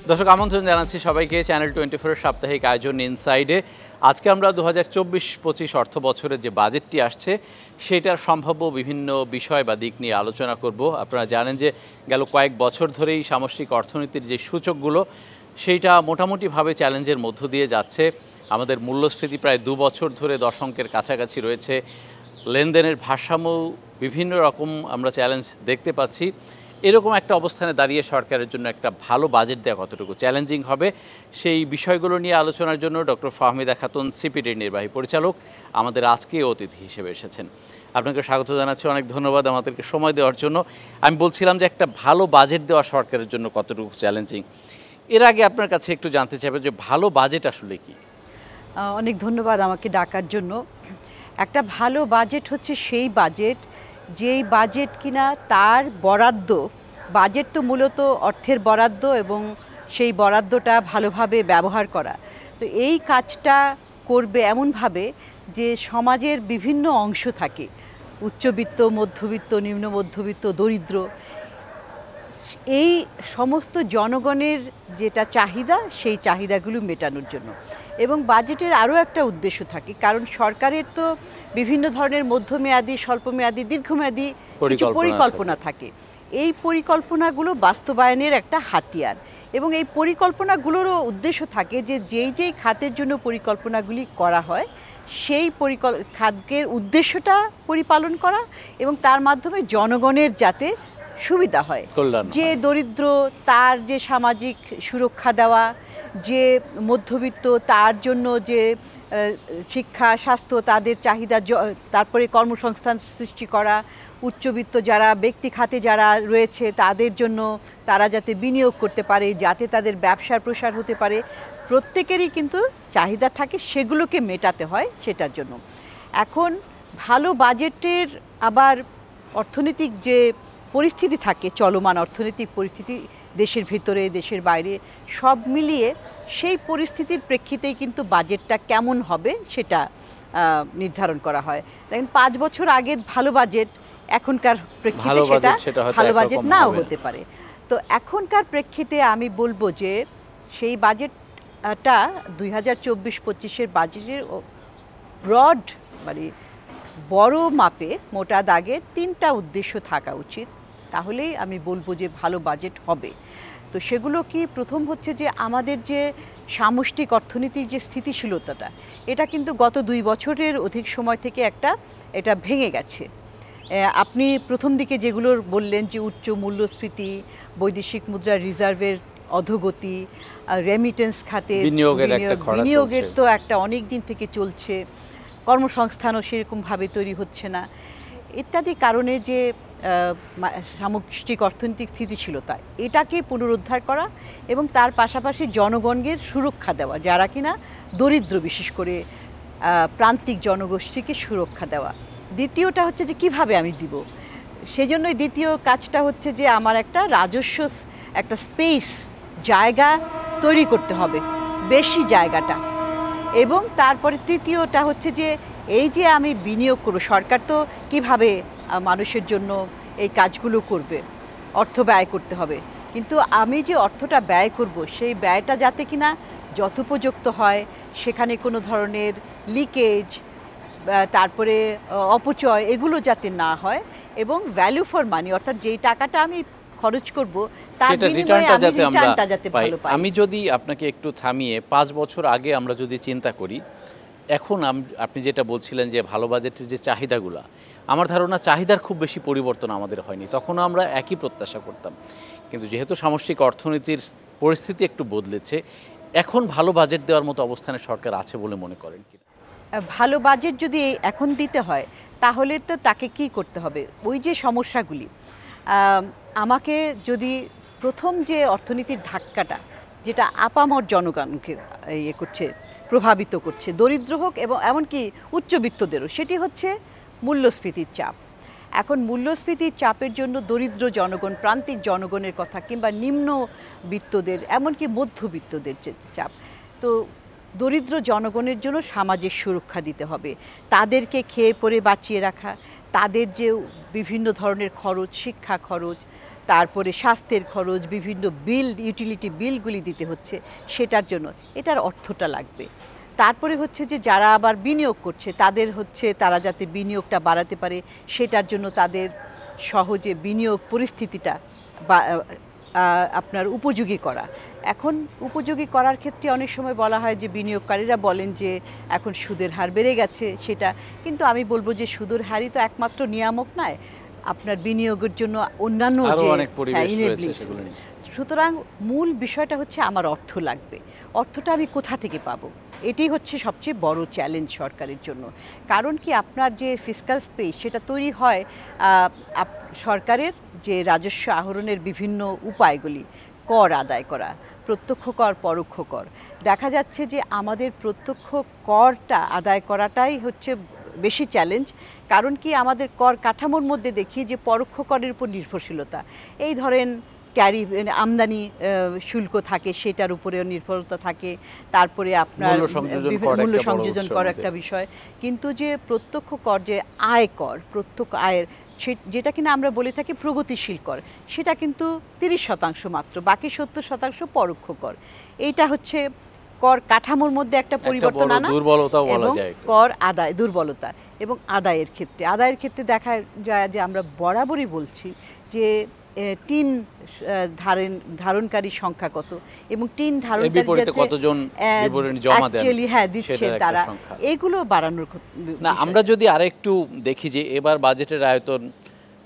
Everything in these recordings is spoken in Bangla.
দর্শক আমন্ত্রণ জানাচ্ছি সবাইকে চ্যানেল 24 সাপ্তাহিক আয়োজন ইনসাইডে। আজকে আমরা 2024-25 অর্থ বছরের যে বাজেটটি আসছে সেটার সম্ভাব্য বিভিন্ন বিষয় বা দিক নিয়ে আলোচনা করব। আপনারা জানেন যে গেল কয়েক বছর ধরেই সামষ্টিক অর্থনীতির যে সূচকগুলো সেইটা মোটামুটিভাবে চ্যালেঞ্জের মধ্য দিয়ে যাচ্ছে। আমাদের মূল্যস্ফীতি প্রায় 2 বছর ধরে 10 অঙ্কের কাছাকাছি রয়েছে। লেনদেনের ভারসাম্য বিভিন্ন রকম আমরা চ্যালেঞ্জ দেখতে পাচ্ছি। এরকম একটা অবস্থানে দাঁড়িয়ে সরকারের জন্য একটা ভালো বাজেট দেওয়া কতটুকু চ্যালেঞ্জিং হবে সেই বিষয়গুলো নিয়ে আলোচনার জন্য ডক্টর ফাহমিদা খাতুন সিপিডির নির্বাহী পরিচালক আমাদের আজকে অতিথি হিসেবে এসেছেন। আপনাকে স্বাগত জানাচ্ছি, অনেক ধন্যবাদ আমাদেরকে সময় দেওয়ার জন্য। আমি বলছিলাম যে একটা ভালো বাজেট দেওয়া সরকারের জন্য কতটুকু চ্যালেঞ্জিং, এর আগে আপনার কাছে একটু জানতে চাইবে যে ভালো বাজেট আসলে কি? অনেক ধন্যবাদ আমাকে ডাকার জন্য। একটা ভালো বাজেট হচ্ছে সেই বাজেট যেই বাজেট কিনা তার বরাদ্দ, বাজেট তো মূলত অর্থের বরাদ্দ এবং সেই বরাদ্দটা ভালোভাবে ব্যবহার করা। তো এই কাজটা করবে এমনভাবে যে সমাজের বিভিন্ন অংশ থাকে, উচ্চবিত্ত, মধ্যবিত্ত, নিম্ন মধ্যবিত্ত, দরিদ্র, এই সমস্ত জনগণের যেটা চাহিদা সেই চাহিদাগুলো মেটানোর জন্য। এবং বাজেটের আরও একটা উদ্দেশ্য থাকে, কারণ সরকারের তো বিভিন্ন ধরনের মধ্যমেয়াদী, স্বল্পমেয়াদী, দীর্ঘমেয়াদী কিছু পরিকল্পনা থাকে। এই পরিকল্পনাগুলো বাস্তবায়নের একটা হাতিয়ার এবং এই পরিকল্পনাগুলোরও উদ্দেশ্য থাকে যে যেই খাতের জন্য পরিকল্পনাগুলি করা হয় সেই খাতের উদ্দেশ্যটা পরিপালন করা এবং তার মাধ্যমে জনগণের যাতে সুবিধা হয়, যে দরিদ্র তার যে সামাজিক সুরক্ষা দেওয়া, যে মধ্যবিত্ত তার জন্য যে শিক্ষা, স্বাস্থ্য, তাদের চাহিদা, তারপরে কর্মসংস্থান সৃষ্টি করা, উচ্চবিত্ত যারা ব্যক্তি খাতে যারা রয়েছে তাদের জন্য তারা যাতে বিনিয়োগ করতে পারে, যাতে তাদের ব্যবসার প্রসার হতে পারে, প্রত্যেকেরই কিন্তু চাহিদা থাকে, সেগুলোকে মেটাতে হয় সেটার জন্য। এখন ভালো বাজেটের আবার অর্থনৈতিক যে পরিস্থিতি থাকে, চলমান অর্থনৈতিক পরিস্থিতি দেশের ভিতরে দেশের বাইরে সব মিলিয়ে সেই পরিস্থিতির প্রেক্ষিতেই কিন্তু বাজেটটা কেমন হবে সেটা নির্ধারণ করা হয়। দেখেন 5 বছর আগের ভালো বাজেট এখনকার প্রেক্ষিতে সেটা ভালো বাজেট নাও হতে পারে। তো এখনকার প্রেক্ষিতে আমি বলবো যে সেই বাজেটটা 2024-25-এর বাজেটের ব্রড মানে বড় মাপে মোটা দাগে 3টা উদ্দেশ্য থাকা উচিত, তাহলেই আমি বলবো যে ভালো বাজেট হবে। তো সেগুলো কি? প্রথম হচ্ছে যে আমাদের যে সামষ্টিক অর্থনীতির যে স্থিতিশীলতাটা, এটা কিন্তু গত 2 বছরের অধিক সময় থেকে এটা ভেঙে গেছে। আপনি প্রথম দিকে যেগুলো বললেন যে উচ্চ মূল্যস্ফীতি, বৈদেশিক মুদ্রা রিজার্ভের অধোগতি, রেমিটেন্স খাতে বিনিয়োগের তো একটা অনেক দিন থেকে চলছে, কর্মসংস্থানও সেরকমভাবে তৈরি হচ্ছে না, ইত্যাদি কারণে যে সামষ্টিক অর্থনৈতিক স্থিতিশীলতা এটাকে পুনরুদ্ধার করা এবং তার পাশাপাশি জনগণের সুরক্ষা দেওয়া, যারা কিনা দরিদ্র, বিশেষ করে প্রান্তিক জনগোষ্ঠীকে সুরক্ষা দেওয়া। দ্বিতীয়টা হচ্ছে যে কিভাবে আমি দিব, সেজন্যই দ্বিতীয় কাজটা হচ্ছে যে আমার একটা রাজস্ব, একটা স্পেস, জায়গা তৈরি করতে হবে, বেশি জায়গাটা। এবং তারপরে তৃতীয়টা হচ্ছে যে এই যে আমি বিনিয়োগ করব, সরকার তো কীভাবে মানুষের জন্য এই কাজগুলো করবে, অর্থ ব্যয় করতে হবে, কিন্তু আমি যে অর্থটা ব্যয় করব সেই ব্যয়টা যাতে কিনা যথোপযুক্ত হয়, সেখানে কোনো ধরনের লিকেজ, তারপরে অপচয় এগুলো যাতে না হয়, এবং ভ্যালু ফর মানি, অর্থাৎ যেই টাকাটা আমি খরচ করব তার রিটার্নটা যাতে ভালো পাই। আমি যদি আপনাকে একটু থামিয়ে 5 বছর আগে আমরা যদি চিন্তা করি, এখন আপনি যেটা বলছিলেন যে ভালো বাজেটের যে চাহিদাগুলো, আমার ধারণা চাহিদার খুব বেশি পরিবর্তন আমাদের হয়নি, তখনও আমরা একই প্রত্যাশা করতাম। কিন্তু যেহেতু সামষ্টিক অর্থনীতির পরিস্থিতি একটু বদলেছে, এখন ভালো বাজেট দেওয়ার মতো অবস্থানে সরকার আছে বলে মনে করেন কি? ভালো বাজেট যদি এখন দিতে হয় তাহলে তো তাকে কি করতে হবে, ওই যে সমস্যাগুলি, আমাকে যদি প্রথম যে অর্থনীতির ধাক্কাটা যেটা আপামর জনগণকে করছে, প্রভাবিত করছে, দরিদ্র হোক এবং এমনকি উচ্চবিত্তদেরও, সেটি হচ্ছে মূল্যস্ফীতির চাপ। এখন মূল্যস্ফীতির চাপের জন্য দরিদ্র জনগণ, প্রান্তিক জনগণের কথা, কিংবা নিম্নবিত্তদের, এমনকি মধ্যবিত্তদের যে চাপ, তো দরিদ্র জনগণের জন্য সামাজিক সুরক্ষা দিতে হবে, তাদেরকে খেয়ে পরে বাঁচিয়ে রাখা, তাদের যে বিভিন্ন ধরনের খরচ, শিক্ষা খরচ, তারপরে স্বাস্থ্যের খরচ, বিভিন্ন বিল, ইউটিলিটি বিলগুলি দিতে হচ্ছে, সেটার জন্য এটার অর্থটা লাগবে। তারপরে হচ্ছে যে যারা আবার বিনিয়োগ করছে তাদের হচ্ছে তারা যাতে বিনিয়োগটা বাড়াতে পারে, সেটার জন্য তাদের সহজে বিনিয়োগ পরিস্থিতিটা বা আপনার উপযোগী করা। এখন উপযোগী করার ক্ষেত্রে অনেক সময় বলা হয় যে বিনিয়োগকারীরা বলেন যে এখন সুদের হার বেড়ে গেছে সেটা, কিন্তু আমি বলবো যে সুদের হারই তো একমাত্র নিয়ামক নয়, আপনার বিনিয়োগের জন্য অন্যান্য যে সুতরাং মূল বিষয়টা হচ্ছে আমার অর্থ লাগবে, অর্থটা আমি কোথা থেকে পাবো, এটাই হচ্ছে সবচেয়ে বড় চ্যালেঞ্জ সরকারের জন্য। কারণ কি আপনার যে ফিসক্যাল স্পেস সেটা তৈরি হয় সরকারের যে রাজস্ব আহরণের বিভিন্ন উপায়গুলি, কর আদায় করা, প্রত্যক্ষ কর, পরোক্ষ কর। দেখা যাচ্ছে যে আমাদের প্রত্যক্ষ করটা আদায় করাটাই হচ্ছে বেশি চ্যালেঞ্জ। কারণ কি আমাদের কর কাঠামোর মধ্যে দেখি যে পরোক্ষ করের উপর নির্ভরশীলতা, এই ধরেন ট্যারিফ আমদানি শুল্ক থাকে সেটার উপরেও নির্ভরতা থাকে, তারপরে আপনার মূল্য সংযোজন কর একটা বিষয়। কিন্তু যে প্রত্যক্ষ কর, যে আয় কর, প্রত্যক্ষ আয়ের যেটা কিনা আমরা বলে থাকি প্রগতিশীল কর, সেটা কিন্তু 30% মাত্র, বাকি 70% পরোক্ষ কর। এইটা হচ্ছে কর কাঠামোর মধ্যে একটা পরিবর্তন আনা এবং কর আদায় দুর্বলতা এবং আদায়ের ক্ষেত্রে দেখা যায় যে আমরা বরাবরই বলছি যে টিন ধারণকারী সংখ্যা কত এবং টিন ধারণকারী কতজন বিবরণী জমা দেন দিচ্ছে তারা, এগুলো বাড়ানোর না। আমরা যদি আরেকটু দেখি যে এবার বাজেটের আয়তন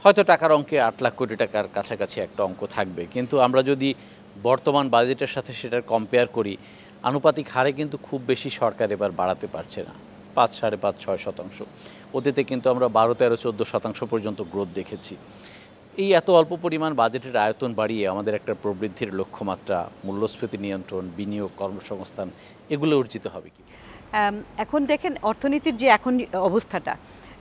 হয়তো টাকার অঙ্কে 8 লাখ কোটি টাকার কাছাকাছি একটা অঙ্ক থাকবে, কিন্তু আমরা যদি বর্তমান বাজেটের সাথে সেটার কম্পেয়ার করি, আনুপাতিক হারে কিন্তু খুব বেশি সরকার এবার বাড়াতে পারছে না, 5, 5.5, 6%। অতীতে কিন্তু আমরা 12, 13, 14% পর্যন্ত গ্রোথ দেখেছি। এই এত অল্প পরিমাণ বাজেটের আয়তন বাড়িয়ে আমাদের একটা প্রবৃদ্ধির লক্ষ্যমাত্রা, মূল্যস্ফীতি নিয়ন্ত্রণ, বিনিয়োগ, কর্মসংস্থান এগুলো অর্জিত হবে কি? এখন দেখেন অর্থনীতির যে এখন অবস্থাটা,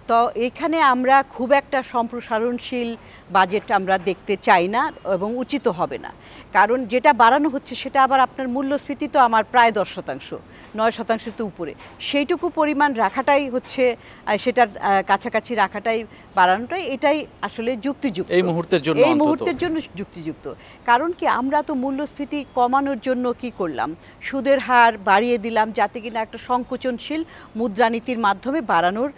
তো এখানে আমরা খুব একটা সম্প্রসারণশীল বাজেট আমরা দেখতে চাই না এবং উচিত হবে না। কারণ যেটা বাড়ানো হচ্ছে সেটা আবার আপনার মূল্যস্ফীতি তো আমার প্রায় 10%, 9% তো উপরে, সেইটুকু পরিমাণ রাখাটাই হচ্ছে সেটার কাছাকাছি রাখাটাই বাড়ানোটাই এটাই আসলে যুক্তিযুক্ত এই মুহূর্তের জন্য যুক্তিযুক্ত। কারণ কি আমরা তো মূল্যস্ফীতি কমানোর জন্য কি করলাম, সুদের হার বাড়িয়ে দিলাম যাতে কিনা একটা সংকোচনশীল মুদ্রানীতির মাধ্যমে বাড়ানোর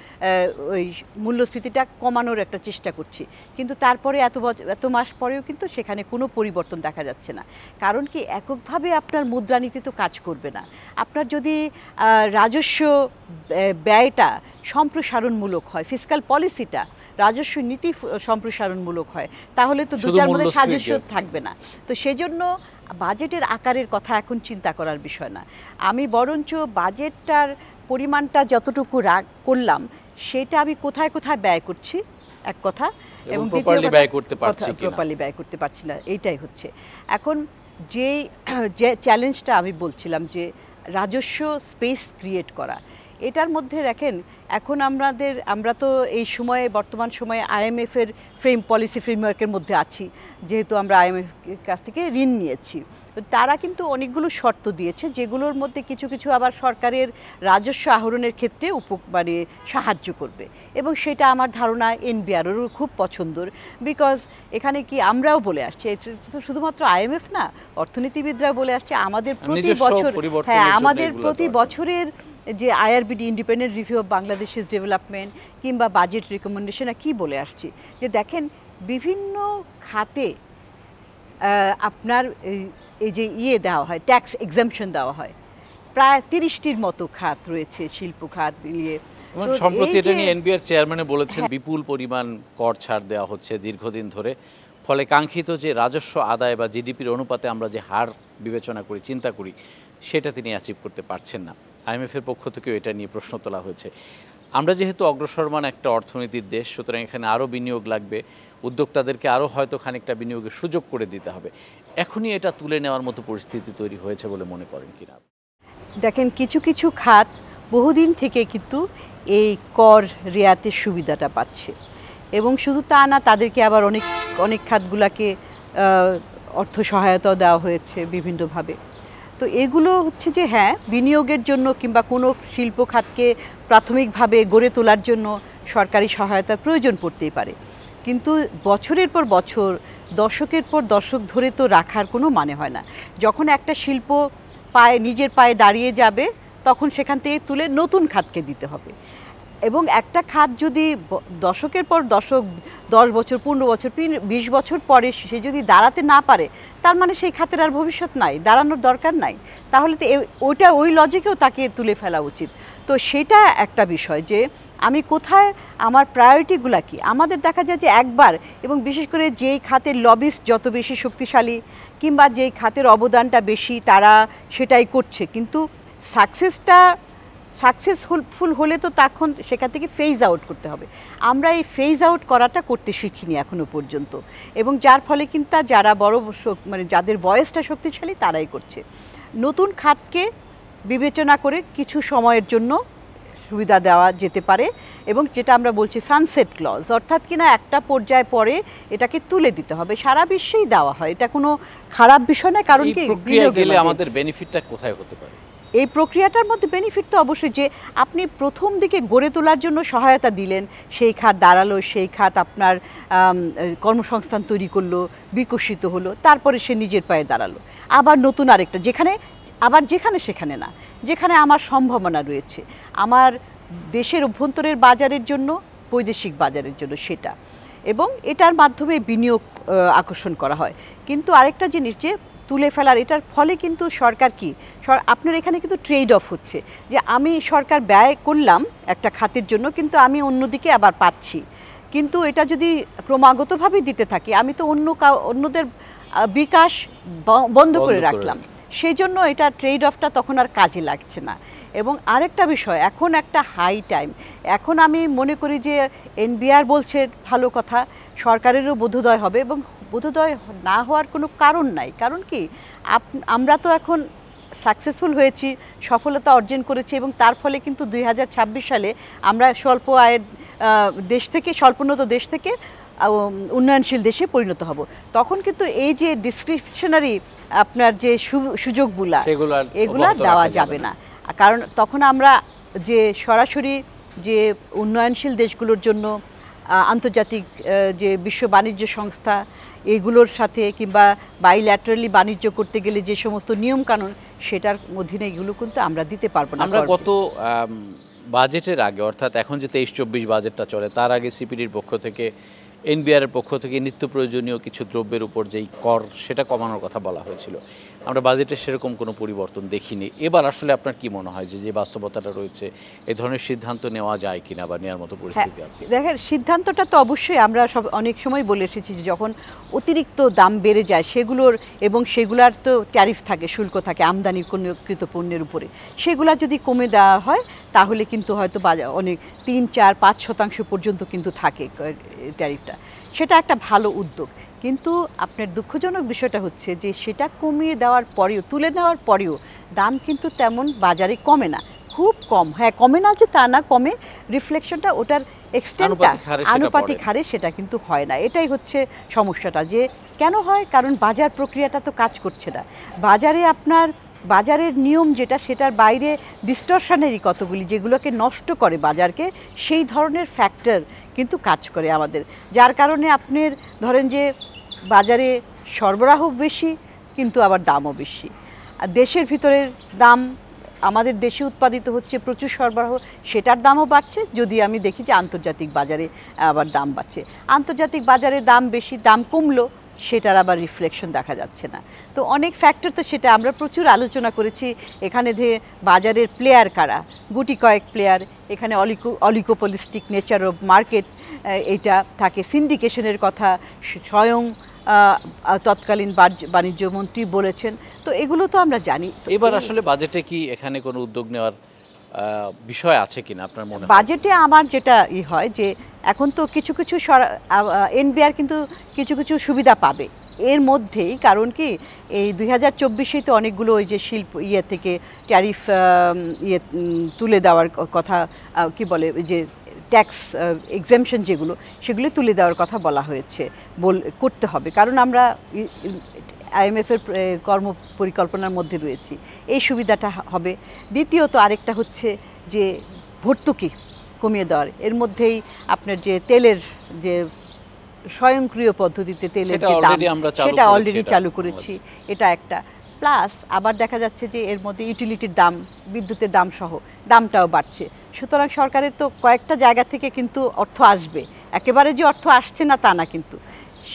ওই মূল্যস্ফীতিটা কমানোর একটা চেষ্টা করছি, কিন্তু তারপরে এত মাস পরেও কিন্তু সেখানে কোনো পরিবর্তন দেখা যাচ্ছে না। কারণ কি এককভাবে আপনার মুদ্রানীতি তো কাজ করবে না। আপনার যদি রাজস্ব ব্যয়টা সম্প্রসারণমূলক হয়, ফিসক্যাল পলিসিটা রাজস্ব নীতি সম্প্রসারণমূলক হয়, তাহলে তো দুটার মধ্যে সাদৃশ্য থাকবে না। তো সেজন্য বাজেটের আকারের কথা এখন চিন্তা করার বিষয় না, আমি বরঞ্চ বাজেটটার পরিমাণটা যতটুকু করলাম সেটা আমি কোথায় কোথায় ব্যয় করছি এক কথা, এবং প্রপারলি ব্যয় করতে পারছি না, এইটাই হচ্ছে এখন যে চ্যালেঞ্জটা আমি বলছিলাম যে রাজস্ব স্পেস ক্রিয়েট করা। এটার মধ্যে দেখেন এখন আমরা তো এই সময়ে বর্তমান সময়ে IMF-এর পলিসি ফ্রেমওয়ার্কের মধ্যে আছি, যেহেতু আমরা IMF-এর কাছ থেকে ঋণ নিয়েছি। তারা কিন্তু অনেকগুলো শর্ত দিয়েছে, যেগুলোর মধ্যে কিছু কিছু আবার সরকারের রাজস্ব আহরণের ক্ষেত্রে সাহায্য করবে, এবং সেটা আমার ধারণা NBR-এরও খুব পছন্দর। বিকজ এখানে কি আমরাও বলে আসছি, এটা শুধুমাত্র IMF না, অর্থনীতিবিদরা বলে আসছে আমাদের প্রতি বছরের যে IRBD ইন্ডিপেন্ডেন্ট রিভিউ অফ বাংলাদেশের ডেভেলপমেন্ট কিংবা বাজেট রিকমেন্ডেশনে কি বলে আসছি, যে দেখেন বিভিন্ন খাতে আপনার এই যে দেওয়া হয়, ট্যাক্স এক্সাম্পশন দেওয়া হয়, প্রায় 30টির মতো খাত রয়েছে, শিল্প খাত মিলিয়ে। সম্প্রতি এটা নিয়ে NBR চেয়ারম্যানে বলেছেন বিপুল পরিমাণ কর ছাড় দেওয়া হচ্ছে দীর্ঘদিন ধরে, ফলে কাঙ্ক্ষিত যে রাজস্ব আদায় বা জিডিপির অনুপাতে আমরা যে হার বিবেচনা করি, চিন্তা করি, সেটা তিনি অ্যাচিভ করতে পারছেন না। IMF-এর পক্ষ থেকেও এটা নিয়ে প্রশ্ন তোলা হয়েছে। আমরা যেহেতু অগ্রসরমান একটা অর্থনীতির দেশ, সুতরাং এখানে আরও বিনিয়োগ লাগবে, উদ্যোক্তাদেরকে আরও হয়তো খানিকটা বিনিয়োগের সুযোগ করে দিতে হবে। এখনই এটা তুলে নেওয়ার মতো পরিস্থিতি তৈরি হয়েছে বলে মনে করেন কিনা? দেখেন কিছু কিছু খাত বহুদিন থেকে কিন্তু এই কর রেয়াতের সুবিধাটা পাচ্ছে, এবং শুধু তা না, তাদেরকে আবার অনেক খাতগুলোকে অর্থ সহায়তাও দেওয়া হয়েছে বিভিন্নভাবে। তো এগুলো হচ্ছে যে হ্যাঁ, বিনিয়োগের জন্য কিংবা কোনো শিল্প খাতকে প্রাথমিকভাবে গড়ে তোলার জন্য সরকারি সহায়তার প্রয়োজন পড়তেই পারে, কিন্তু বছরের পর বছর, দশকের পর দশক ধরে তো রাখার কোনো মানে হয় না। যখন একটা শিল্প নিজের পায়ে দাঁড়িয়ে যাবে, তখন সেখান থেকে তুলে নতুন খাতকে দিতে হবে। এবং একটা খাত যদি দশকের পর দশক, 10 বছর, 15 বছর, 20 বছর পরে সে যদি দাঁড়াতে না পারে, তার মানে সেই খাতের আর ভবিষ্যৎ নাই, দাঁড়ানোর দরকার নাই। তাহলে তো ওই লজিকেও তাকে তুলে ফেলা উচিত। তো সেটা একটা বিষয় যে আমি কোথায়, আমার প্রায়োরিটিগুলো কি। আমাদের দেখা যায় যে একবার, এবং বিশেষ করে যেই খাতের লবিস্ট যত বেশি শক্তিশালী কিংবা যেই খাতের অবদানটা বেশি, তারা সেটাই করছে। কিন্তু সাকসেসফুল হলে তো তখন সেখান থেকে ফেজ আউট করতে হবে। আমরা এই ফেজ আউট করাটা করতে শিখিনি এখনো পর্যন্ত, এবং যার ফলে কিন্তু যারা বড় মানে যাদের বয়সটা শক্তিশালী তারাই করছে। নতুন খাতকে বিবেচনা করে কিছু সময়ের জন্য সুবিধা দেওয়া যেতে পারে, এবং যেটা আমরা বলছি সানসেট ক্লজ, অর্থাৎ কিনা একটা পর্যায় পরে এটাকে তুলে দিতে হবে। সারা বিশ্বেই দেওয়া হয়, এটা কোনো খারাপ বিষয় না। কারণ কি, আমাদের বেনিফিটটা কোথায় হতে পারে? এই প্রক্রিয়াটার মধ্যে বেনিফিট তো অবশ্যই, যে আপনি প্রথম দিকে গড়ে তোলার জন্য সহায়তা দিলেন, সেই খাত দাঁড়ালো, সেই খাত আপনার কর্মসংস্থান তৈরি করলো, বিকশিত হলো, তারপরে সে নিজের পায়ে দাঁড়ালো। আবার নতুন আরেকটা, যেখানে সেখানে না, যেখানে আমার সম্ভাবনা রয়েছে, আমার দেশের অভ্যন্তরের বাজারের জন্য, বৈদেশিক বাজারের জন্য সেটা, এবং এটার মাধ্যমে বিনিয়োগ আকর্ষণ করা হয়। কিন্তু আরেকটা জিনিস যে তুলে ফেলার, এটার ফলে কিন্তু সরকার কি, আপনার এখানে কিন্তু ট্রেড অফ হচ্ছে, যে আমি সরকার ব্যয় করলাম একটা খাতের জন্য, কিন্তু আমি অন্যদিকে আবার পাচ্ছি। কিন্তু এটা যদি ক্রমাগতভাবে দিতে থাকি, আমি তো অন্যদের বিকাশ বন্ধ করে রাখলাম। সেই জন্য এটা ট্রেড অফটা তখন আর কাজে লাগছে না। এবং আরেকটা বিষয়, এখন একটা হাই টাইম, এখন আমি মনে করি যে এনবিআর বলছে ভালো কথা, সরকারেরও বোধোদয় হবে, এবং বোধোদয় না হওয়ার কোনো কারণ নাই। কারণ কি, আমরা তো এখন সাকসেসফুল হয়েছি, সফলতা অর্জন করেছি, এবং তার ফলে কিন্তু 2026 সালে আমরা স্বল্প আয়ের দেশ থেকে, স্বল্পোন্নত দেশ থেকে উন্নয়নশীল দেশে পরিণত হব। তখন কিন্তু এই যে ডিসক্রিপশনারি আপনার যে সুযোগগুলা, এগুলা দেওয়া যাবে না। কারণ তখন আমরা যে সরাসরি যে উন্নয়নশীল দেশগুলোর জন্য আন্তর্জাতিক যে বিশ্ব বাণিজ্য সংস্থা, এগুলোর সাথে কিংবা বাইল্যাটারালি বাণিজ্য করতে গেলে যে সমস্ত নিয়মকানুন, সেটার অধীনে এগুলো কিন্তু আমরা দিতে পারবো না। আমরা গত বাজেটের আগে, অর্থাৎ এখন যে 23-24 বাজেটটা চলে, তার আগে সিপিডির পক্ষ থেকে, এনবিআর এর পক্ষ থেকে নিত্য প্রয়োজনীয় কিছু দ্রব্যের উপর যেই কর, সেটা কমানোর কথা বলা হয়েছিল। আমরা বাজেটে সেরকম কোনো পরিবর্তন দেখিনি। এবার আসলে আপনার কি মনে হয় যে বাস্তবতাটা রয়েছে, এই ধরনের সিদ্ধান্ত নেওয়া যায় কিনা বা নেওয়ার মতো পরিস্থিতি আছে? দেখেন, সিদ্ধান্তটা তো অবশ্যই আমরা অনেক সময় বলে এসেছি যে যখন অতিরিক্ত দাম বেড়ে যায় সেগুলোর, এবং সেগুলার তো ট্যারিফ থাকে, শুল্ক থাকে আমদানিকৃত পণ্যের উপরে, সেগুলা যদি কমে দেওয়া হয় তাহলে কিন্তু হয়তো অনেক 3, 4, 5% পর্যন্ত কিন্তু থাকে ট্যারিফটা। সেটা একটা ভালো উদ্যোগ। কিন্তু আপনার দুঃখজনক বিষয়টা হচ্ছে যে সেটা কমিয়ে দেওয়ার পরেও, তুলে নেওয়ার পরেও দাম কিন্তু তেমন বাজারে কমে না, খুব কম। হ্যাঁ, কমে না যে তা না, কমে, রিফ্লেকশনটা, ওটার এক্সটেন্টটা আনুপাতিক হারে সেটা কিন্তু হয় না। এটাই হচ্ছে সমস্যাটা। যে কেন হয়? কারণ বাজার প্রক্রিয়াটা তো কাজ করছে না। বাজারের নিয়ম যেটা, সেটার বাইরে ডিস্টরশনেরই কতগুলি, যেগুলোকে নষ্ট করে বাজারকে, সেই ধরনের ফ্যাক্টর কিন্তু কাজ করে আমাদের, যার কারণে আপনার ধরেন যে বাজারে সরবরাহ বেশি কিন্তু আবার দামও বেশি। আর দেশের ভিতরের দাম, আমাদের দেশে উৎপাদিত হচ্ছে প্রচুর সরবরাহ, সেটার দামও বাড়ছে, যদি আমি দেখি যে আন্তর্জাতিক বাজারে আবার দাম বাড়ছে। আন্তর্জাতিক বাজারে দাম বেশি, দাম কমলো, সেটার আবার রিফ্লেকশন দেখা যাচ্ছে না। তো অনেক ফ্যাক্টর, তো সেটা আমরা প্রচুর আলোচনা করেছি। এখানে যে বাজারের প্লেয়ার কারা, গুটি কয়েক প্লেয়ার, এখানে অলিগোপলিস্টিক নেচার অফ মার্কেট এটা থাকে, সিন্ডিকেশনের কথা স্বয়ং তৎকালীন বাণিজ্য মন্ত্রী বলেছেন। তো এগুলো তো আমরা জানি। এবার আসলে বাজেটে কি এখানে কোনো উদ্যোগ নেওয়ার বিষয় আছে কিনা আপনার মনে হয়? বাজেটে আমার যেটা হয় যে এখন তো কিছু কিছু এনবিআর কিন্তু কিছু কিছু সুবিধা পাবে এর মধ্যেই। কারণ কি, এই 2024-এই তো অনেকগুলো ওই যে শিল্প থেকে ট্যারিফ তুলে দেওয়ার কথা, কি বলে, যে ট্যাক্স এক্সেমশন যেগুলো, সেগুলো তুলে দেওয়ার কথা বলা হয়েছে, করতে হবে। কারণ আমরা আইএমএফের কর্ম পরিকল্পনার মধ্যে রয়েছি, এই সুবিধাটা হবে। দ্বিতীয়ত আরেকটা হচ্ছে যে ভর্তুকি কমিয়ে দেওয়ার, এর মধ্যেই আপনার যে তেলের যে স্বয়ংক্রিয় পদ্ধতিতে তেলের সেটা যে দাম already আমরা চালু সেটা করেছি, অলরেডি এটা। চালু করেছি, এটা একটা। প্লাস আবার দেখা যাচ্ছে যে এর মধ্যে ইউটিলিটির দাম, বিদ্যুতের দাম সহ দামটাও বাড়ছে। সুতরাং সরকারের তো কয়েকটা জায়গা থেকে কিন্তু অর্থ আসবে, একেবারে যে অর্থ আসছে না তা না, কিন্তু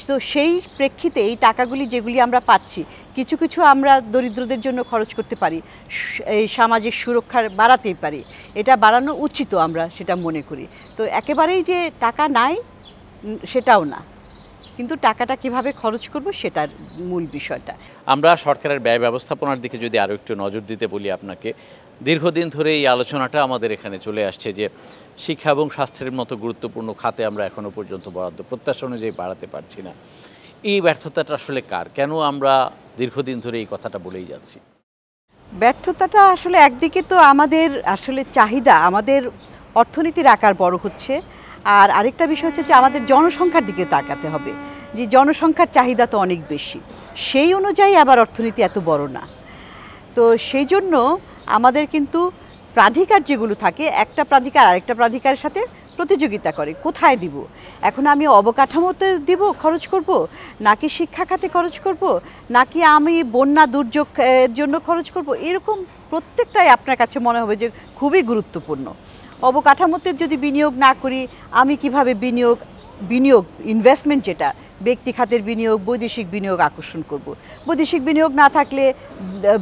তো সেই প্রেক্ষিতে এই টাকাগুলি যেগুলি আমরা পাচ্ছি, কিছু কিছু আমরা দরিদ্রদের জন্য খরচ করতে পারি, এই সামাজিক সুরক্ষার বাড়াতেই পারি, এটা বাড়ানো উচিত আমরা সেটা মনে করি। তো একেবারেই যে টাকা নাই সেটাও না, কিন্তু টাকাটা কিভাবে খরচ করব সেটার মূল বিষয়টা। আমরা সরকারের ব্যয় ব্যবস্থাপনার দিকে যদি আরও একটু নজর দিতে বলি আপনাকে, দীর্ঘদিন ধরে এই আলোচনাটা আমাদের এখানে চলে আসছে যে শিক্ষা এবং স্বাস্থ্যের মতো গুরুত্বপূর্ণ খাতে আমরা এখনও পর্যন্ত বরাদ্দ প্রত্যাশা অনুযায়ী বাড়াতে পারছি না। এই ব্যর্থতাটা আসলে কার? কেন আমরা দীর্ঘদিন ধরে এই কথাটা বলেই যাচ্ছি? ব্যর্থতাটা আসলে একদিকে তো আমাদের আসলে চাহিদা, আমাদের অর্থনীতির আকার বড় হচ্ছে, আর আরেকটা বিষয় হচ্ছে যে আমাদের জনসংখ্যার দিকে তাকাতে হবে, যে জনসংখ্যার চাহিদা তো অনেক বেশি, সেই অনুযায়ী আবার অর্থনীতি এত বড় না। তো সেই জন্য আমাদের কিন্তু প্রাধিকার যেগুলো থাকে, একটা প্রাধিকার আরেকটা প্রাধিকারের সাথে প্রতিযোগিতা করে কোথায় দিব। এখন আমি অবকাঠামোতে দিব খরচ করব, নাকি শিক্ষা খাতে খরচ করব, নাকি আমি বন্যা দুর্যোগ এর জন্য খরচ করব, এরকম প্রত্যেকটাই আপনার কাছে মনে হবে যে খুবই গুরুত্বপূর্ণ। অবকাঠামোতে যদি বিনিয়োগ না করি, আমি কিভাবে বিনিয়োগ ইনভেস্টমেন্ট যেটা ব্যক্তি খাতের বিনিয়োগ, বৈদেশিক বিনিয়োগ আকর্ষণ করব। বৈদেশিক বিনিয়োগ না থাকলে,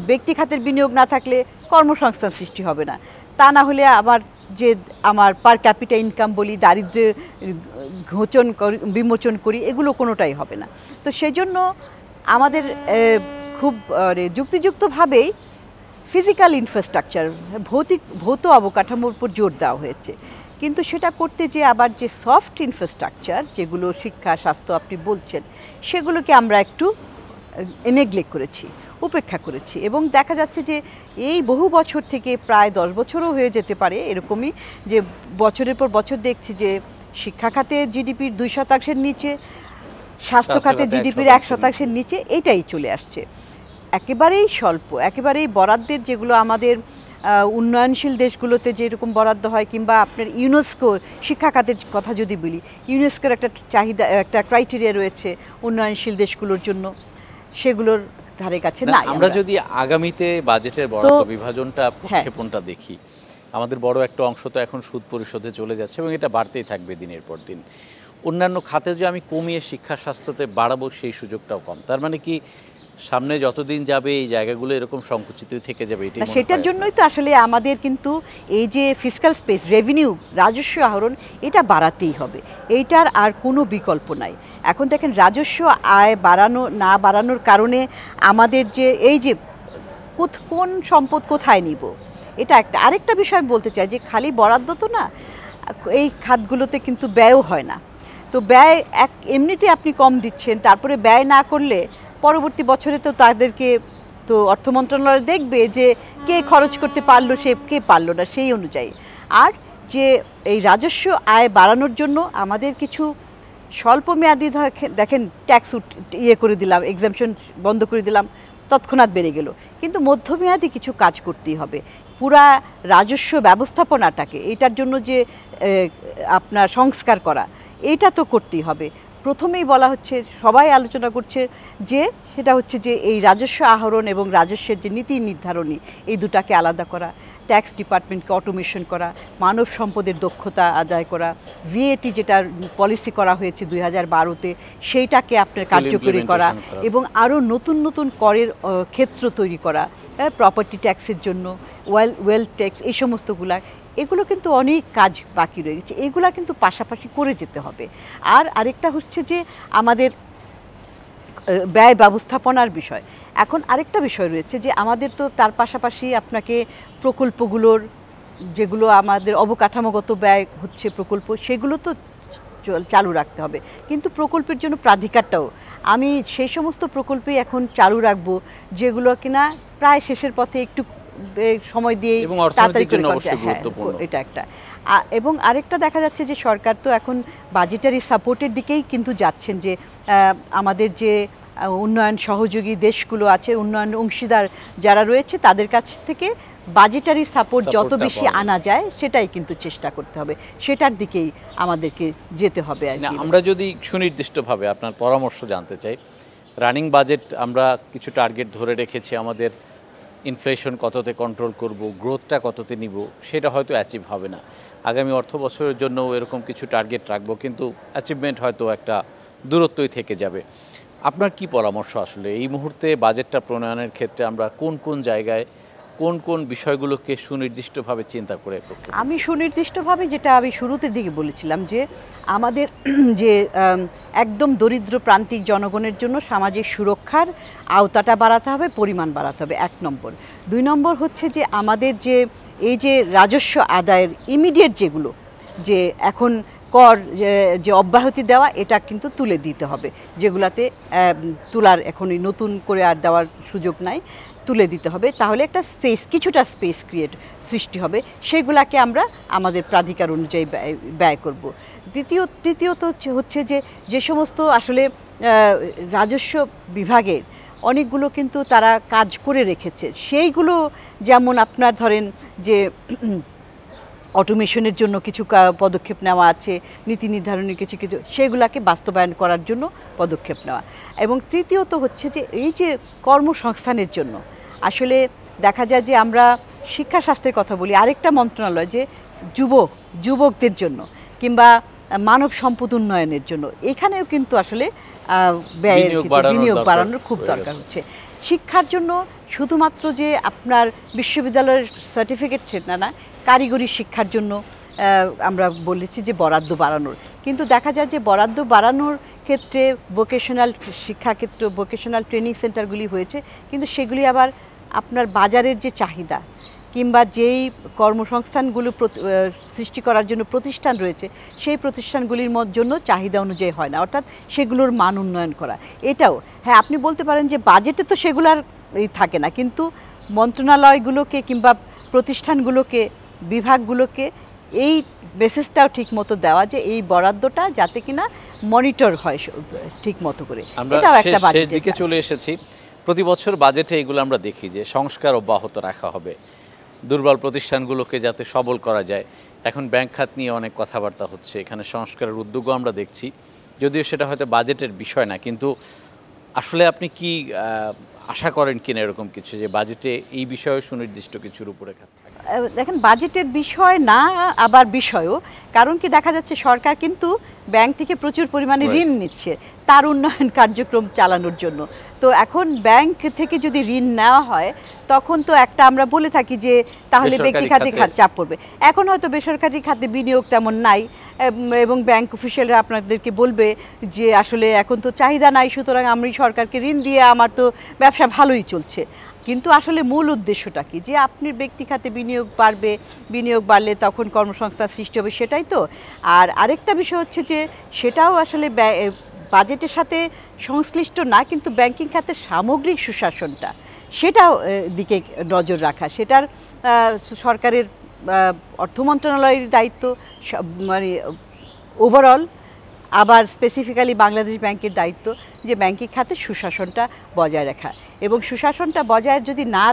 ব্যক্তি খাতের বিনিয়োগ না থাকলে কর্মসংস্থান সৃষ্টি হবে না। তা না হলে আমার পার ক্যাপিটা ইনকাম বলি, দারিদ্র্যের বিমোচন করি, এগুলো কোনোটাই হবে না। তো সেই জন্য আমাদের খুব যুক্তিযুক্তভাবেই ফিজিক্যাল ইনফ্রাস্ট্রাকচার, ভৌত অবকাঠামোর উপর জোর দেওয়া হয়েছে, কিন্তু সেটা করতে যে আবার যে সফট ইনফ্রাস্ট্রাকচার যেগুলো শিক্ষা স্বাস্থ্য আপনি বলছেন, সেগুলোকে আমরা একটু নেগলেক্ট করেছি, উপেক্ষা করেছি। এবং দেখা যাচ্ছে যে এই বহু বছর থেকে প্রায় 10 বছরও হয়ে যেতে পারে এরকমই, যে বছরের পর বছর দেখছি যে শিক্ষা খাতে জিডিপির 2% নিচে, স্বাস্থ্য খাতে জিডিপির 1% নিচে, এটাই চলে আসছে। একেবারেই স্বল্প, একেবারেই বরাদ্দের যেগুলো আমাদের উন্নয়নশীল দেশগুলোতে যেরকম বরাদ্দ হয়, কিংবা আপনার ইউনেস্কো শিক্ষা খাতের কথা যদি বলি, ইউনেস্কোর একটা চাহিদা, একটা ক্রাইটেরিয়া রয়েছে উন্নয়নশীল দেশগুলোর জন্য, সেগুলোর ধারে কাছে না। আমরা যদি আগামীতে বাজেটের বরাদ্দ বিভাজনটা প্রক্ষেপণটা দেখি, আমাদের বড় একটা অংশ তো এখন সুদ পরিশোধে চলে যাচ্ছে এবং এটা বাড়তেই থাকবে দিনের পর দিন। অন্যান্য খাতে যে আমি কমিয়ে শিক্ষা স্বাস্থ্যতে বাড়াবো সেই সুযোগটাও কম। তার মানে কি সামনে যতদিন যাবে এই জায়গাগুলো এরকম সংকুচিত থেকে যাবে? এটা সেটার জন্যই তো আসলে আমাদের কিন্তু এই যে ফিসক্যাল স্পেস, রেভিনিউ, রাজস্ব আহরণ, এটা বাড়াতেই হবে, এইটার আর কোনো বিকল্প নাই। এখন দেখেন রাজস্ব আয় বাড়ানোর কারণে আমাদের যে এই যে কোন সম্পদ কোথায় নিব, এটা একটা। আরেকটা বিষয় বলতে চাই যে খালি বরাদ্দ তো না, এই খাতগুলোতে কিন্তু ব্যয়ও হয় না। তো ব্যয় এমনিতে আপনি কম দিচ্ছেন, তারপরে ব্যয় না করলে পরবর্তী বছরে তো তাদেরকে তো অর্থ মন্ত্রণালয় দেখবে যে কে খরচ করতে পারলো, কে পারলো না, সেই অনুযায়ী। আর যে এই রাজস্ব আয় বাড়ানোর জন্য আমাদের কিছু স্বল্পমেয়াদী দেখেন ট্যাক্স করে দিলাম, এক্সাম্পশন বন্ধ করে দিলাম, তৎক্ষণাৎ বেড়ে গেল, কিন্তু মধ্যমেয়াদী কিছু কাজ করতেই হবে। পুরা রাজস্ব ব্যবস্থাপনাটাকে, এটার জন্য যে আপনার সংস্কার করা, এটা তো করতেই হবে। প্রথমেই বলা হচ্ছে, সবাই আলোচনা করছে যে সেটা হচ্ছে যে এই রাজস্ব আহরণ এবং রাজস্বের যে নীতি নির্ধারণী, এই দুটাকে আলাদা করা, ট্যাক্স ডিপার্টমেন্টকে অটোমেশন করা, মানব সম্পদের দক্ষতা আদায় করা, ভিএটি যেটা পলিসি করা হয়েছে 2012-তে, সেইটাকে আপনার কার্যকরী করা, এবং আরও নতুন নতুন করের ক্ষেত্র তৈরি করা, প্রপার্টি ট্যাক্সের জন্য, ওয়েলথ ট্যাক্স, এই সমস্তগুলা, এগুলো কিন্তু অনেক কাজ বাকি রয়ে গেছে, এগুলা কিন্তু পাশাপাশি করে যেতে হবে। আর আরেকটা হচ্ছে যে আমাদের ব্যয় ব্যবস্থাপনার বিষয়। এখন আরেকটা বিষয় রয়েছে যে আমাদের তো তার পাশাপাশি আপনাকে প্রকল্পগুলোর, যেগুলো আমাদের অবকাঠামোগত ব্যয় হচ্ছে প্রকল্প, সেগুলো তো চালু রাখতে হবে, কিন্তু প্রকল্পের জন্য প্রাধিকারটাও আমি সেই সমস্ত প্রকল্পই এখন চালু রাখবো যেগুলো কিনা প্রায় শেষের পথে, একটু সময় দিয়ে তাড়াতাড়ি করে এটা একটা। এবং আরেকটা দেখা যাচ্ছে যে সরকার তো এখন বাজেটারি সাপোর্টের দিকেই কিন্তু যাচ্ছেন, যে আমাদের যে উন্নয়ন সহযোগী দেশগুলো আছে, উন্নয়ন অংশীদার যারা রয়েছে, তাদের কাছ থেকে বাজেটারি সাপোর্ট যত সাপোর্টটা বেশি পাওয়া আনা যায় সেটাই কিন্তু চেষ্টা করতে হবে, সেটার দিকেই আমাদেরকে যেতে হবে আর না, কি। আমরা যদি সুনির্দিষ্টভাবে আপনার পরামর্শ জানতে চাই, রানিং বাজেট আমরা কিছু টার্গেট ধরে রেখেছি, আমাদের ইনফ্লেশন কততে কন্ট্রোল করব, গ্রোথটা কততে নিব, সেটা হয়তো অ্যাচিভ হবে না। আগামী অর্থ বছরের জন্য এরকম কিছু টার্গেট রাখবো, কিন্তু অ্যাচিভমেন্ট হয়তো একটা দূরত্বই থেকে যাবে। আপনার কি পরামর্শ আসলে এই মুহূর্তে বাজেটটা প্রণয়নের ক্ষেত্রে আমরা কোন কোন জায়গায় কোন কোন বিষয়গুলোকে সুনির্দিষ্টভাবে চিন্তা করে করতে পারি? আমি সুনির্দিষ্টভাবে যেটা আমি শুরুতে দিকে বলেছিলাম যে আমাদের যে একদম দরিদ্র প্রান্তিক জনগণের জন্য সামাজিক সুরক্ষার আওতাটা বাড়াতে হবে, পরিমাণ বাড়াতে হবে, 1 নম্বর। 2 নম্বর হচ্ছে যে আমাদের যে এই যে রাজস্ব আদায়ের ইমিডিয়েট যেগুলো, যে এখন কর যে অব্যাহতি দেওয়া, এটা কিন্তু তুলে দিতে হবে, যেগুলাতে তোলার এখনই নতুন করে আর দেওয়ার সুযোগ নাই, তুলে দিতে হবে। তাহলে একটা স্পেস, কিছুটা স্পেস সৃষ্টি হবে, সেগুলাকে আমরা আমাদের প্রাধিকার অনুযায়ী ব্যয় করব। তৃতীয়ত হচ্ছে যে যে সমস্ত আসলে রাজস্ব বিভাগের অনেকগুলো কিন্তু তারা কাজ করে রেখেছে, সেইগুলো যেমন আপনার ধরেন যে অটোমেশনের জন্য কিছু পদক্ষেপ নেওয়া আছে, নীতি নির্ধারণের কিছু কিছু, সেগুলোকে বাস্তবায়ন করার জন্য পদক্ষেপ নেওয়া। এবং তৃতীয়ত হচ্ছে যে এই যে কর্মসংস্থানের জন্য আসলে দেখা যায় যে আমরা শিক্ষা স্বাস্থ্যের কথা বলি, আরেকটা মন্ত্রণালয় যে যুবকদের জন্য কিংবা মানব সম্পদ উন্নয়নের জন্য, এখানেও কিন্তু আসলে বিনিয়োগ বাড়ানোর খুব দরকার হচ্ছে। শিক্ষার জন্য শুধুমাত্র যে আপনার বিশ্ববিদ্যালয়ের সার্টিফিকেট সেটা না, কারিগরি শিক্ষার জন্য আমরা বলেছি যে বরাদ্দ বাড়ানোর, কিন্তু দেখা যায় যে বরাদ্দ বাড়ানোর ক্ষেত্রে ভোকেশনাল শিক্ষাক্ষেত্র, ভোকেশনাল ট্রেনিং সেন্টারগুলি হয়েছে, কিন্তু সেগুলি আবার আপনার বাজারের যে চাহিদা কিংবা যেই কর্মসংস্থানগুলো সৃষ্টি করার জন্য প্রতিষ্ঠান রয়েছে, সেই প্রতিষ্ঠানগুলির জন্য চাহিদা অনুযায়ী হয় না, অর্থাৎ সেগুলোর মান উন্নয়ন করা। এটাও হ্যাঁ, আপনি বলতে পারেন যে বাজেটে তো সেগুলার থাকে না, কিন্তু মন্ত্রণালয়গুলোকে কিংবা প্রতিষ্ঠানগুলোকে, বিভাগগুলোকে এই মেসেজটাও ঠিক মতো দেওয়া যে এই বরাদ্দটা যাতে কিনা মনিটর হয় ঠিক মতো করে। এটাও একটা বাজেটের দিকে চলে এসেছি। প্রতি বছর বাজেটে এগুলো আমরা দেখি যে সংস্কার অব্যাহত রাখা হবে, দুর্বল প্রতিষ্ঠানগুলোকে যাতে সবল করা যায়। এখন ব্যাংক খাত নিয়ে অনেক কথাবার্তা হচ্ছে, এখানে সংস্কারের উদ্যোগও আমরা দেখছি, যদিও সেটা হয়তো বাজেটের বিষয় না, কিন্তু আসলে আপনি কি আশা করেন কিনা এরকম কিছু যে বাজেটে এই বিষয়ে সুনির্দিষ্ট কিছু রূপরেখা থাকে? দেখেন, বাজেটের বিষয় না, আবার বিষয়ও, কারণ কি দেখা যাচ্ছে সরকার কিন্তু ব্যাংক থেকে প্রচুর পরিমাণে ঋণ নিচ্ছে তার উন্নয়ন কার্যক্রম চালানোর জন্য। তো এখন ব্যাংক থেকে যদি ঋণ নেওয়া হয়, তখন তো একটা আমরা বলে থাকি যে তাহলে ব্যক্তি খাতে চাপ পড়বে। এখন হয়তো বেসরকারি খাতে বিনিয়োগ তেমন নাই, এবং ব্যাংক অফিসিয়ালরা আপনাদেরকে বলবে যে আসলে এখন তো চাহিদা নাই, সুতরাং আমি সরকারকে ঋণ দিয়ে আমার তো ব্যবসা ভালোই চলছে। কিন্তু আসলে মূল উদ্দেশ্যটা কি, যে আপনি ব্যক্তি খাতে বিনিয়োগ বাড়বে, বিনিয়োগ বাড়লে তখন কর্মসংস্থান সৃষ্টি হবে, সেটাই তো। আর আরেকটা বিষয় হচ্ছে যে সেটাও আসলে বাজেটের সাথে সংশ্লিষ্ট না, কিন্তু ব্যাংকিং খাতের সামগ্রিক সুশাসনটা, সেটাও দিকে নজর রাখা, সেটার সরকারের অর্থ মন্ত্রণালয়ের দায়িত্ব, মানে ওভারঅল। আবার স্পেসিফিক্যালি বাংলাদেশ ব্যাংকের দায়িত্ব যে ব্যাংকিং খাতের সুশাসনটা বজায় রাখা, এবং সুশাসনটা বজায় যদি না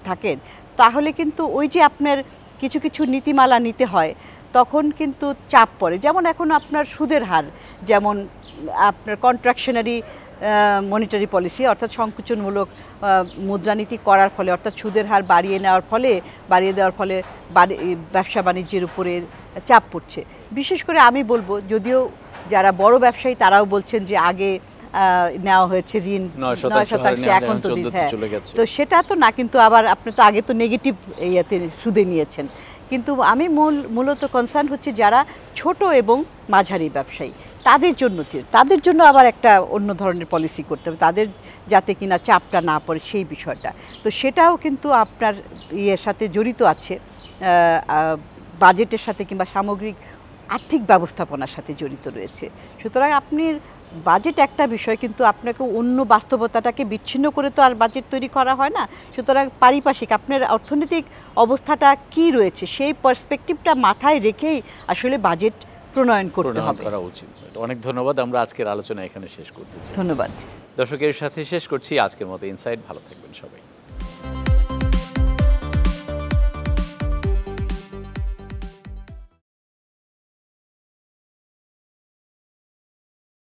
থাকেন, তাহলে কিন্তু ওই যে আপনার কিছু কিছু নীতিমালা নিতে হয়, তখন কিন্তু চাপ পড়ে। যেমন এখন আপনার সুদের হার, যেমন আপনার কন্ট্রাকশনারি মনিটারি পলিসি, অর্থাৎ সংকুচনমূলক মুদ্রানীতি করার ফলে, অর্থাৎ সুদের হার বাড়িয়ে দেওয়ার ফলে ব্যবসা বাণিজ্যের উপরে চাপ পড়ছে। বিশেষ করে আমি বলবো, যদিও যারা বড় ব্যবসায়ী তারাও বলছেন যে আগে নেওয়া হয়েছে ঋণ 9%, এখন তো তো সেটা তো না, কিন্তু আবার আপনি তো আগে তো নেগেটিভ ইয়েতে সুদে নিয়েছেন। কিন্তু আমি মূলত কনসার্ন হচ্ছে যারা ছোট এবং মাঝারি ব্যবসায়ী, তাদের জন্য আবার একটা অন্য ধরনের পলিসি করতে হবে, তাদের যাতে কিনা চাপটা না পড়ে সেই বিষয়টা। তো সেটাও কিন্তু আপনার ইয়ের সাথে জড়িত আছে, বাজেটের সাথে কিংবা সামগ্রিক আর্থিক ব্যবস্থাপনার সাথে জড়িত রয়েছে। সুতরাং আপনি বাজেট একটা বিষয়, কিন্তু আপনাকে অন্য বাস্তবতাটাকে বিচ্ছিন্ন করে তো আর বাজেট তৈরি করা হয় না। সুতরাং পারিপার্শ্বিক আপনার অর্থনৈতিক অবস্থাটা কি রয়েছে, সেই পার্সপেক্টিভটা মাথায় রেখেই আসলে বাজেট প্রণয়ন করা উচিত। অনেক ধন্যবাদ। আমরা আজকের আলোচনা এখানে শেষ করতে চাই। ধন্যবাদ। দর্শকের সাথে শেষ করছি আজকের মতো ইনসাইট। ভালো থাকবেন সবাই।